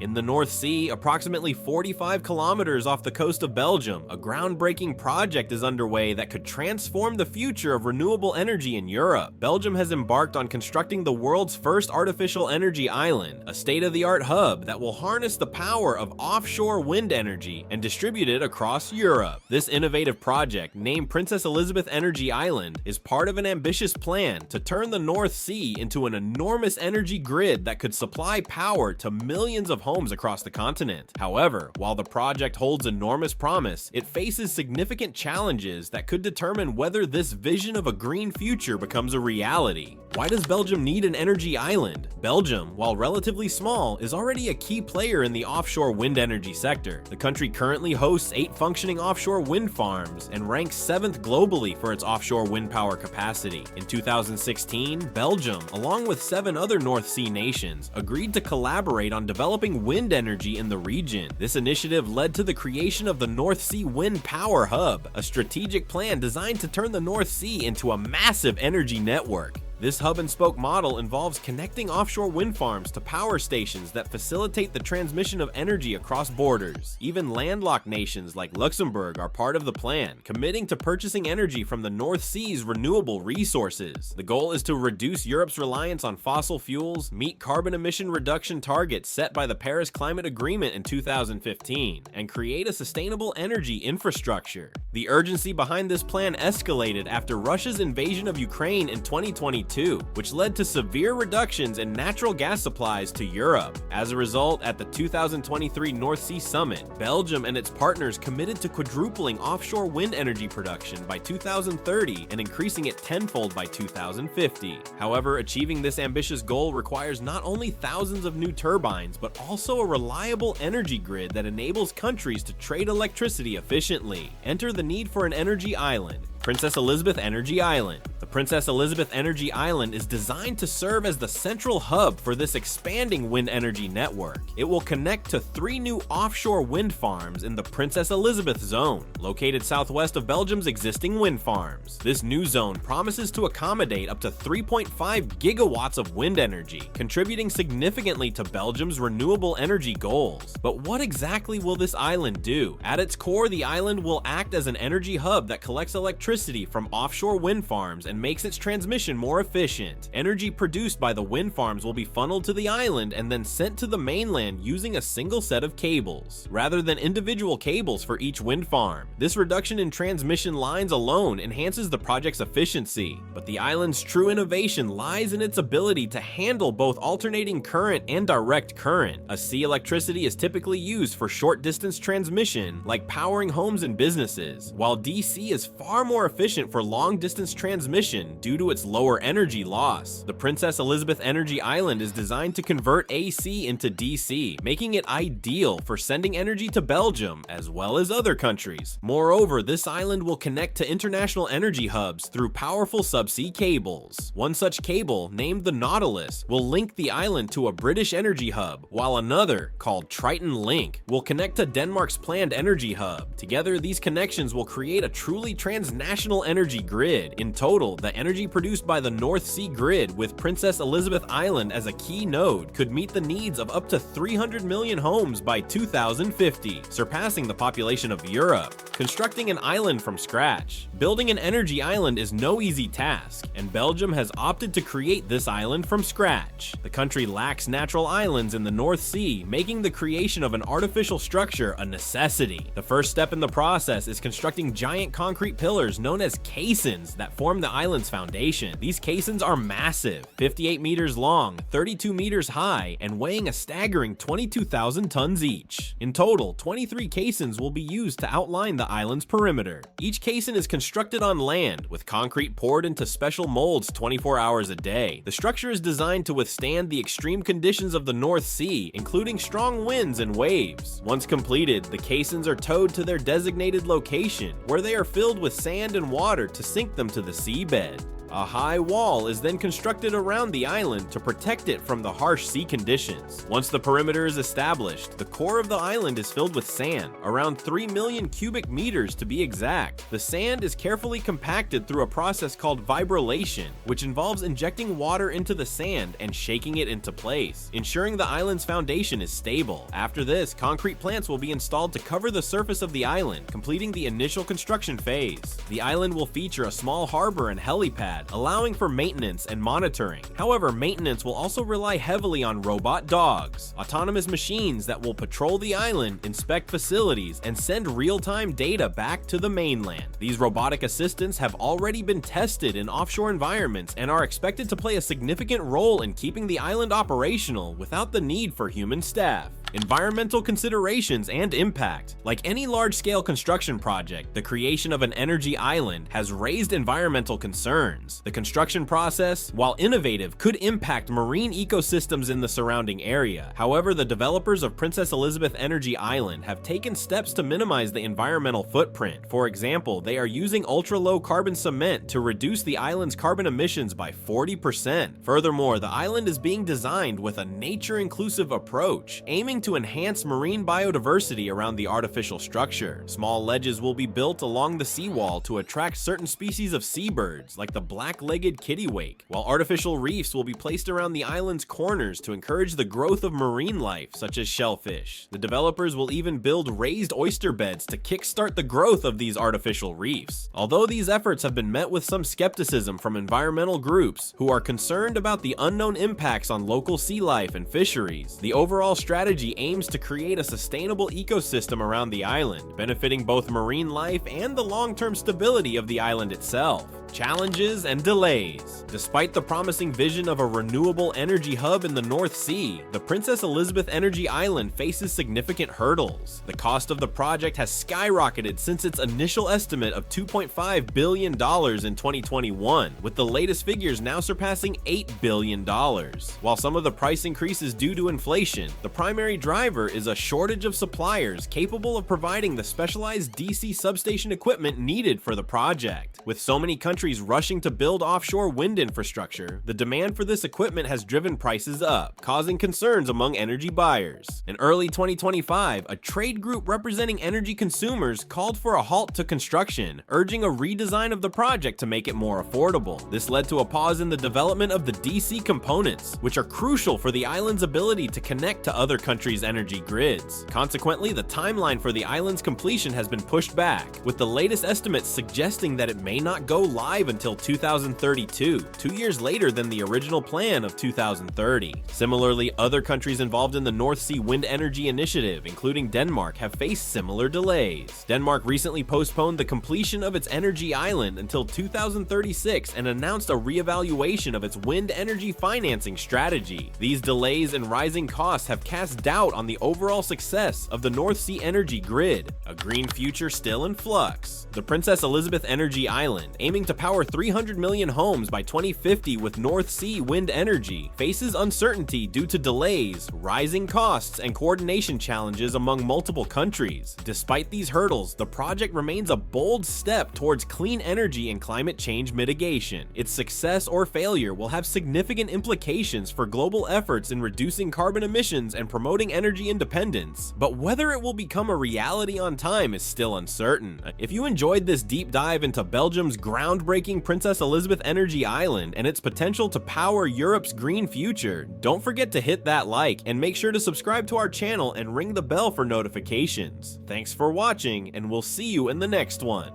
In the North Sea, approximately 45 kilometers off the coast of Belgium, a groundbreaking project is underway that could transform the future of renewable energy in Europe. Belgium has embarked on constructing the world's first artificial energy island, a state-of-the-art hub that will harness the power of offshore wind energy and distribute it across Europe. This innovative project, named Princess Elizabeth Energy Island, is part of an ambitious plan to turn the North Sea into an enormous energy grid that could supply power to millions of homes across the continent. However, while the project holds enormous promise, it faces significant challenges that could determine whether this vision of a green future becomes a reality. Why does Belgium need an energy island? Belgium, while relatively small, is already a key player in the offshore wind energy sector. The country currently hosts 8 functioning offshore wind farms and ranks 7th globally for its offshore wind power capacity. In 2016, Belgium, along with 7 other North Sea nations, agreed to collaborate on developing wind energy in the region. This initiative led to the creation of the North Sea Wind Power Hub, a strategic plan designed to turn the North Sea into a massive energy network. This hub-and-spoke model involves connecting offshore wind farms to power stations that facilitate the transmission of energy across borders. Even landlocked nations like Luxembourg are part of the plan, committing to purchasing energy from the North Sea's renewable resources. The goal is to reduce Europe's reliance on fossil fuels, meet carbon emission reduction targets set by the Paris Climate Agreement in 2015, and create a sustainable energy infrastructure. The urgency behind this plan escalated after Russia's invasion of Ukraine in 2022, which led to severe reductions in natural gas supplies to Europe. As a result, at the 2023 North Sea Summit, Belgium and its partners committed to quadrupling offshore wind energy production by 2030 and increasing it tenfold by 2050. However, achieving this ambitious goal requires not only thousands of new turbines, but also a reliable energy grid that enables countries to trade electricity efficiently. Enter the need for an energy island. Princess Elizabeth Energy Island. The Princess Elizabeth Energy Island is designed to serve as the central hub for this expanding wind energy network. It will connect to 3 new offshore wind farms in the Princess Elizabeth Zone, located southwest of Belgium's existing wind farms. This new zone promises to accommodate up to 3.5 gigawatts of wind energy, contributing significantly to Belgium's renewable energy goals. But what exactly will this island do? At its core, the island will act as an energy hub that collects electricity from offshore wind farms and makes its transmission more efficient. Energy produced by the wind farms will be funneled to the island and then sent to the mainland using a single set of cables, rather than individual cables for each wind farm. This reduction in transmission lines alone enhances the project's efficiency, but the island's true innovation lies in its ability to handle both alternating current and direct current. A sea electricity is typically used for short-distance transmission, like powering homes and businesses, while DC is far more efficient for long-distance transmission due to its lower energy loss. The Princess Elizabeth Energy Island is designed to convert AC into DC, making it ideal for sending energy to Belgium as well as other countries. Moreover, this island will connect to international energy hubs through powerful subsea cables. One such cable, named the Nautilus, will link the island to a British energy hub, while another, called Triton Link, will connect to Denmark's planned energy hub. Together, these connections will create a truly transnational energy grid. In total, the energy produced by the North Sea grid, with Princess Elizabeth Island as a key node, could meet the needs of up to 300 million homes by 2050, surpassing the population of Europe. Constructing an island from scratch. Building an energy island is no easy task, and Belgium has opted to create this island from scratch. The country lacks natural islands in the North Sea, making the creation of an artificial structure a necessity. The first step in the process is constructing giant concrete pillars known as caissons that form the island's foundation. These caissons are massive, 58 meters long, 32 meters high, and weighing a staggering 22,000 tons each. In total, 23 caissons will be used to outline the island's perimeter. Each caisson is constructed on land, with concrete poured into special molds 24 hours a day. The structure is designed to withstand the extreme conditions of the North Sea, including strong winds and waves. Once completed, the caissons are towed to their designated location, where they are filled with sand and water to sink them to the seabed. A high wall is then constructed around the island to protect it from the harsh sea conditions. Once the perimeter is established, the core of the island is filled with sand, around 3 million cubic meters to be exact. The sand is carefully compacted through a process called vibrillation, which involves injecting water into the sand and shaking it into place, ensuring the island's foundation is stable. After this, concrete plants will be installed to cover the surface of the island, completing the initial construction phase. The island will feature a small harbor and helipad, allowing for maintenance and monitoring. However, maintenance will also rely heavily on robot dogs, autonomous machines that will patrol the island, inspect facilities, and send real-time data back to the mainland. These robotic assistants have already been tested in offshore environments and are expected to play a significant role in keeping the island operational without the need for human staff. Environmental considerations and impact. Like any large-scale construction project, the creation of an energy island has raised environmental concerns. The construction process, while innovative, could impact marine ecosystems in the surrounding area. However, the developers of Princess Elizabeth Energy Island have taken steps to minimize the environmental footprint. For example, they are using ultra-low carbon cement to reduce the island's carbon emissions by 40%. Furthermore, the island is being designed with a nature-inclusive approach, aiming to enhance marine biodiversity around the artificial structure. Small ledges will be built along the seawall to attract certain species of seabirds, like the black-legged kittiwake, while artificial reefs will be placed around the island's corners to encourage the growth of marine life, such as shellfish. The developers will even build raised oyster beds to kickstart the growth of these artificial reefs. Although these efforts have been met with some skepticism from environmental groups who are concerned about the unknown impacts on local sea life and fisheries, the overall strategy aims to create a sustainable ecosystem around the island, benefiting both marine life and the long-term stability of the island itself. Challenges and delays. Despite the promising vision of a renewable energy hub in the North Sea, the Princess Elizabeth Energy Island faces significant hurdles. The cost of the project has skyrocketed since its initial estimate of $2.5 billion in 2021, with the latest figures now surpassing $8 billion. While some of the price increase is due to inflation, the primary driver is a shortage of suppliers capable of providing the specialized DC substation equipment needed for the project. With so many countries rushing to build offshore wind infrastructure, the demand for this equipment has driven prices up, causing concerns among energy buyers. In early 2025, a trade group representing energy consumers called for a halt to construction, urging a redesign of the project to make it more affordable. This led to a pause in the development of the DC components, which are crucial for the island's ability to connect to other countries' energy grids. Consequently, the timeline for the island's completion has been pushed back, with the latest estimates suggesting that it may not go live until 2032, 2 years later than the original plan of 2030. Similarly, other countries involved in the North Sea Wind Energy Initiative, including Denmark, have faced similar delays. Denmark recently postponed the completion of its energy island until 2036 and announced a reevaluation of its wind energy financing strategy. These delays and rising costs have cast doubt on the overall success of the North Sea energy grid, a green future still in flux. The Princess Elizabeth Energy Island, aiming to power 300 million homes by 2050 with North Sea wind energy, faces uncertainty due to delays, rising costs, and coordination challenges among multiple countries. Despite these hurdles, the project remains a bold step towards clean energy and climate change mitigation. Its success or failure will have significant implications for global efforts in reducing carbon emissions and promoting energy independence, but whether it will become a reality on time is still uncertain. If you enjoyed this deep dive into Belgium's groundbreaking Princess Elizabeth Energy Island and its potential to power Europe's green future, don't forget to hit that like and make sure to subscribe to our channel and ring the bell for notifications. Thanks for watching, and we'll see you in the next one.